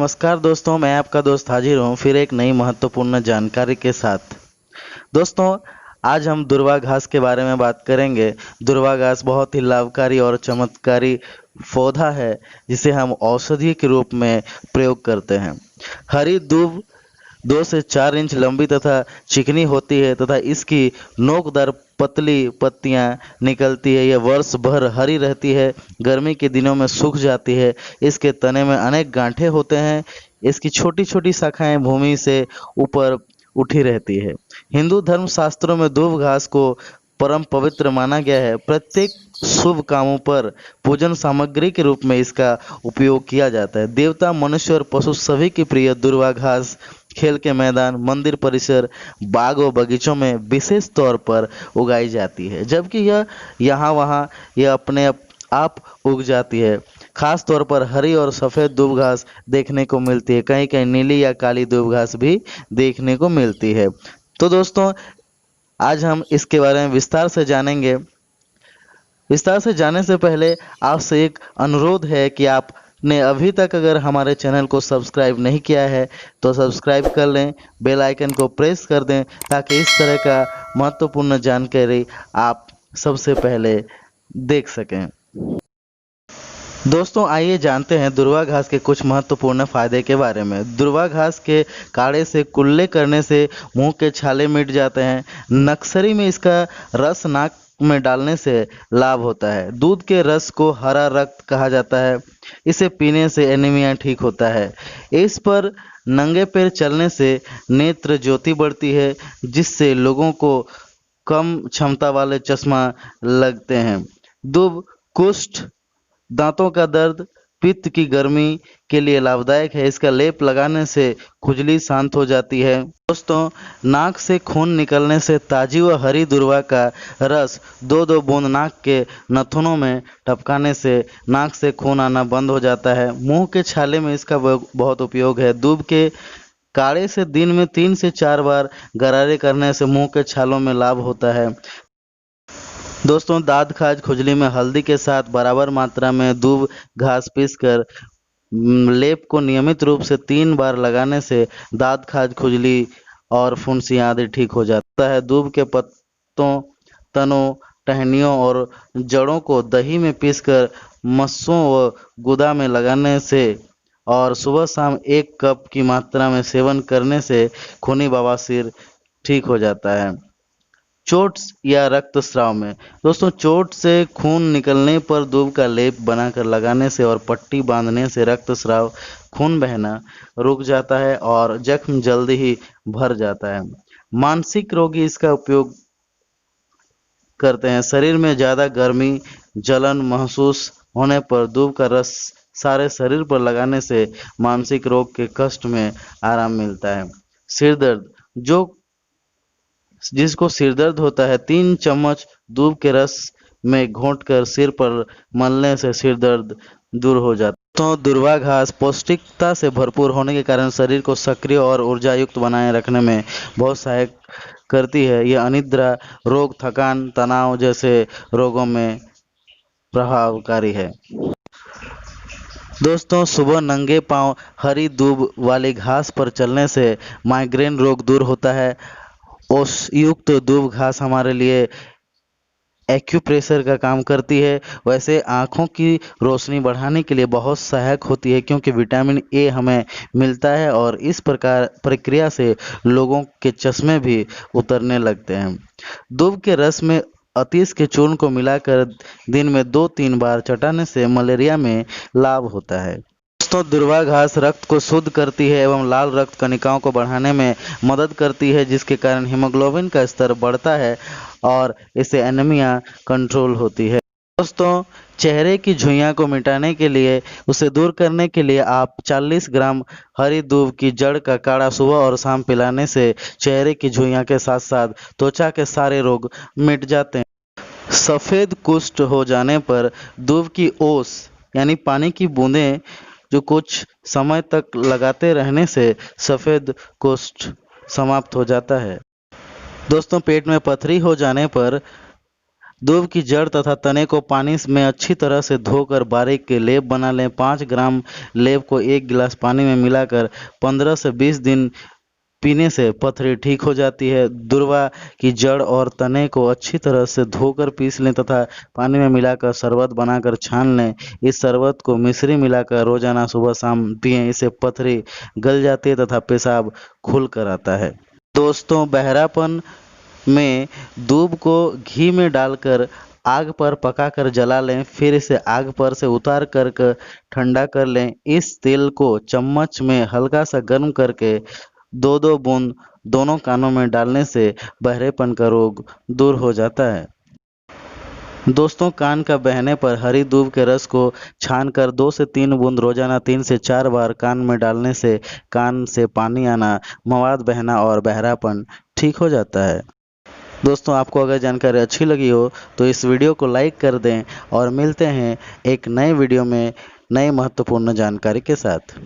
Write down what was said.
नमस्कार दोस्तों, मैं आपका दोस्त हाजिर हूँ फिर एक नई महत्वपूर्ण जानकारी के साथ। दोस्तों, आज हम दुर्वा घास के बारे में बात करेंगे। दुर्वा घास बहुत ही लाभकारी और चमत्कारी पौधा है जिसे हम औषधि के रूप में प्रयोग करते हैं। हरी दूब 2 से 4 इंच लंबी तथा चिकनी होती है तथा इसकी नोकदार पतली पत्तियां निकलती है। यह वर्ष भर हरी रहती है, गर्मी के दिनों में सूख जाती है। इसके तने में अनेक गांठें होते हैं। इसकी छोटी छोटी शाखाएं भूमि से ऊपर उठी रहती है। हिंदू धर्म शास्त्रों में दूब घास को परम पवित्र माना गया है। प्रत्येक शुभ कामों पर पूजन सामग्री के रूप में इसका उपयोग किया जाता है। देवता, मनुष्य और पशु सभी की प्रिय दुर्वा घास खेल के मैदान, मंदिर परिसर, बाग और बगीचों में विशेष तौर पर उगाई जाती है, जबकि यह यहाँ वहाँ यह अपने आप उग जाती है। खास तौर पर हरी और सफ़ेद दूब घास देखने को मिलती है। कहीं कहीं नीली या काली दूब घास भी देखने को मिलती है। तो दोस्तों, आज हम इसके बारे में विस्तार से जानेंगे। विस्तार से जानने से पहले आपसे एक अनुरोध है कि आपने अभी तक अगर हमारे चैनल को सब्सक्राइब नहीं किया है तो सब्सक्राइब कर लें, बेल आइकन को प्रेस कर दें ताकि इस तरह का महत्वपूर्ण जानकारी आप सबसे पहले देख सकें। दोस्तों, आइए जानते हैं दुर्वा घास के कुछ महत्वपूर्ण फायदे के बारे में। दुर्वा घास के काढ़े से कुल्ले करने से मुंह के छाले मिट जाते हैं। नक्सरी में इसका रस नाक में डालने से लाभ होता है। दूध के रस को हरा रक्त कहा जाता है। इसे पीने से एनीमिया ठीक होता है। इस पर नंगे पैर चलने से नेत्र ज्योति बढ़ती है, जिससे लोगों को कम क्षमता वाले चश्मा लगते हैं। दूब कुष्ठ, दांतों का दर्द, पित्त की गर्मी के लिए लाभदायक है। इसका लेप लगाने से खुजली शांत हो जाती है। दोस्तों, नाक से खून निकलने से ताजी व हरी दुर्वा का रस 2-2 बूंद नाक के नथुनों में टपकाने से नाक से खून आना बंद हो जाता है। मुंह के छाले में इसका बहुत उपयोग है। दूब के काढ़े से दिन में 3 से 4 बार गरारे करने से मुंह के छालों में लाभ होता है। दोस्तों, दाँत खाज खुजली में हल्दी के साथ बराबर मात्रा में दूब घास पीसकर लेप को नियमित रूप से 3 बार लगाने से दाँत खाज खुजली और फुंसियाँ आदि ठीक हो जाता है। दूब के पत्तों, तनों, टहनियों और जड़ों को दही में पीसकर मस्सों व गुदा में लगाने से और सुबह शाम 1 कप की मात्रा में सेवन करने से खूनी बवासीर ठीक हो जाता है। चोट या रक्तस्राव में, दोस्तों, चोट से खून निकलने पर दूब का लेप बनाकर लगाने से और पट्टी बांधने से रक्तस्राव, खून बहना रुक जाता है और जख्म जल्दी ही भर जाता है। मानसिक रोगी इसका उपयोग करते हैं। शरीर में ज़्यादा गर्मी, जलन महसूस होने पर दूब का रस सारे शरीर पर लगाने से मानसिक रोग के कष्ट में आराम मिलता है। सिर दर्द, जिसको सिर दर्द होता है, 3 चम्मच दूब के रस में घोंटकर सिर पर मलने से सिर दर्द दूर हो जाता है। तो दुर्वा घास पौष्टिकता से भरपूर होने के कारण शरीर को सक्रिय और ऊर्जा युक्त बनाए रखने में बहुत सहायक करती है। यह अनिद्रा, रोग, थकान, तनाव जैसे रोगों में प्रभावकारी है। दोस्तों, सुबह नंगे पांव हरी दूब वाली घास पर चलने से माइग्रेन रोग दूर होता है। ओसयुक्त दूब घास हमारे लिए एक्यूप्रेशर का काम करती है। वैसे आँखों की रोशनी बढ़ाने के लिए बहुत सहायक होती है, क्योंकि विटामिन ए हमें मिलता है और इस प्रक्रिया से लोगों के चश्मे भी उतरने लगते हैं। दूब के रस में अतीस के चूर्ण को मिलाकर दिन में 2-3 बार चटाने से मलेरिया में लाभ होता है। दोस्तों, दुर्वा घास रक्त को शुद्ध करती है एवं लाल रक्त कणिकाओं को बढ़ाने में मदद करती है, जिसके कारण हीमोग्लोबिन का स्तर बढ़ता है और इससे एनीमिया कंट्रोल होती है। दोस्तों, चेहरे की झुर्रियां को मिटाने के लिए, उसे दूर करने के लिए आप 40 ग्राम हरी दूब की जड़ का काढ़ा सुबह और शाम पिलाने से चेहरे की झुर्रियां के साथ साथ त्वचा के सारे रोग मिट जाते हैं। सफ़ेद कुष्ठ हो जाने पर दूब की ओस यानी पानी की बूंदें जो कुछ समय तक लगाते रहने से सफ़ेद कुष्ठ समाप्त हो जाता है। दोस्तों, पेट में पथरी हो जाने पर दूब की जड़ तथा तने को पानी में अच्छी तरह से धोकर बारीक लेप बना लें। 5 ग्राम लेप को 1 गिलास पानी में मिलाकर 15 से 20 दिन पीने से पथरी ठीक हो जाती है। दूर्वा की जड़ और तने को अच्छी तरह से धोकर पीस लें तथा पानी में मिलाकर शरबत बनाकर छान लें। इस शरबत को मिश्री मिलाकर रोजाना सुबह शाम पिएं। इससे पथरी गल जाती है तथा पेशाब खुल कर आता है। दोस्तों, बहरापन में दूब को घी में डालकर आग पर पकाकर जला लें, फिर इसे आग पर से उतार कर ठंडा कर लें। इस तेल को चम्मच में हल्का सा गर्म करके 2-2 बूंद दोनों कानों में डालने से बहरेपन का रोग दूर हो जाता है। दोस्तों, कान का बहने पर हरी दूब के रस को छानकर 2 से 3 बूंद रोजाना 3 से 4 बार कान में डालने से कान से पानी आना, मवाद बहना और बहरापन ठीक हो जाता है। दोस्तों, आपको अगर जानकारी अच्छी लगी हो तो इस वीडियो को लाइक कर दें और मिलते हैं एक नए वीडियो में नई महत्वपूर्ण जानकारी के साथ।